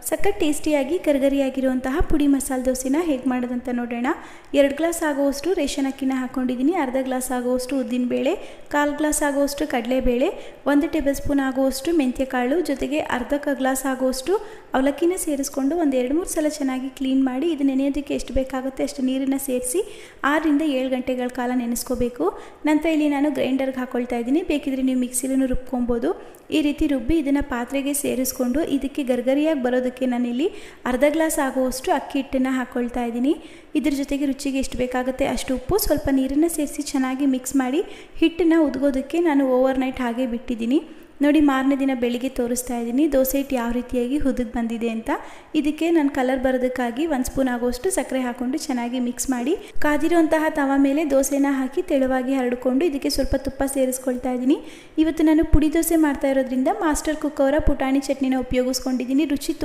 ಸಖತ್ ಟೇಸ್ಟಿಯಾಗಿ ಗರಿಗರಿಯಾಗಿರುವಂತಹ ಪುಡಿ ಮಸಾಲೆ ದೋಸೆನ ಹೇಗೆ ಮಾಡೋದಂತ ನೋಡೋಣ. 2 ಗ್ಲಾಸ್ ಆಗುವಷ್ಟು ರೇಷನ್ ಅಕ್ಕಿನ ಹಾಕ್ಕೊಂಡಿದ್ದೀನಿ. ಅರ್ಧ ಗ್ಲಾಸ್ ಆಗುವಷ್ಟು ಉದ್ದಿನಬೇಳೆ, 1/4 ಗ್ಲಾಸ್ ಆಗುವಷ್ಟು ಕಡಲೆಬೇಳೆ, 1 ಟೇಬಲ್ ಸ್ಪೂನ್ ಆಗುವಷ್ಟು ಮೆಂತ್ಯ ಕಾಳು, ಜೊತೆಗೆ ಅರ್ಧ ಗ್ಲಾಸ್ ಆಗುವಷ್ಟು ಅವಲಕ್ಕಿನ ಸೇರಿಸ್ಕೊಂಡು ಒಂದು 2-3 ಸಲ ಚೆನ್ನಾಗಿ ಕ್ಲೀನ್ ಮಾಡಿ ಇದು ನೆನೆಯೋದಕ್ಕೆ ಎಷ್ಟು ಬೇಕಾಗುತ್ತೆ ಅಷ್ಟು ನೀರನ್ನು ಸೇರಿಸಿ 6 ರಿಂದ 7 ಗಂಟೆಗಳ ಕಾಲ ನೆನೆಸ್ಕೋಬೇಕು. ನಂತರ ಇಲ್ಲಿ ನಾನು ಗ್ರೈಂಡರ್ಗೆ ಹಾಕ್ಕೊಳ್ತಾ ಇದ್ದೀನಿ. ಬೇಕಿದ್ರೆ ನೀವು ಮಿಕ್ಸಿಲೂ ರುಬ್ಕೊಬೋದು. ಈ ರೀತಿ ರುಬ್ಬಿ ಇದನ್ನು ಪಾತ್ರೆಗೆ ಸೇರಿಸ್ಕೊಂಡು ಇದಕ್ಕೆ ಗರ್ಗರಿಯಾಗಿ ಬರೋದಕ್ಕೆ ನಾನಿಲ್ಲಿ ಅರ್ಧ ಗ್ಲಾಸ್ ಆಗುವಷ್ಟು ಅಕ್ಕಿ ಹಿಟ್ಟನ್ನು ಹಾಕ್ಕೊಳ್ತಾ ಇದ್ದೀನಿ. ಇದ್ರ ಜೊತೆಗೆ ರುಚಿಗೆ ಎಷ್ಟು ಬೇಕಾಗುತ್ತೆ ಅಷ್ಟು ಉಪ್ಪು, ಸ್ವಲ್ಪ ನೀರನ್ನು ಸೇರಿಸಿ ಚೆನ್ನಾಗಿ ಮಿಕ್ಸ್ ಮಾಡಿ ಹಿಟ್ಟನ್ನು ಉದ್ಗೋದಕ್ಕೆ ನಾನು ಓವರ್ ನೈಟ್ ಹಾಗೆ ಬಿಟ್ಟಿದ್ದೀನಿ. ನೋಡಿ, ಮಾರನೇ ದಿನ ಬೆಳಿಗ್ಗೆ ತೋರಿಸ್ತಾ ಇದ್ದೀನಿ ದೋಸೆ ಹಿಟ್ಟು ಯಾವ ರೀತಿಯಾಗಿ ಹುದುಗ್ ಬಂದಿದೆ ಅಂತ. ಇದಕ್ಕೆ ನಾನು ಕಲರ್ ಬರೋದಕ್ಕಾಗಿ 1 ಸ್ಪೂನ್ ಆಗುವಷ್ಟು ಸಕ್ಕರೆ ಹಾಕ್ಕೊಂಡು ಚೆನ್ನಾಗಿ ಮಿಕ್ಸ್ ಮಾಡಿ ಕಾದಿರುವಂತಹ ತವ ಮೇಲೆ ದೋಸೆನ ಹಾಕಿ ತೆಳುವಾಗಿ ಹರಡಿಕೊಂಡು ಇದಕ್ಕೆ ಸ್ವಲ್ಪ ತುಪ್ಪ ಸೇರಿಸ್ಕೊಳ್ತಾ ಇದ್ದೀನಿ. ಇವತ್ತು ನಾನು ಪುಡಿ ದೋಸೆ ಮಾಡ್ತಾ ಇರೋದ್ರಿಂದ ಮಾಸ್ಟರ್ ಕುಕ್ ಅವರ ಪುಟಾಣಿ ಚಟ್ನಿನ ಉಪಯೋಗಿಸ್ಕೊಂಡಿದ್ದೀನಿ. ರುಚಿ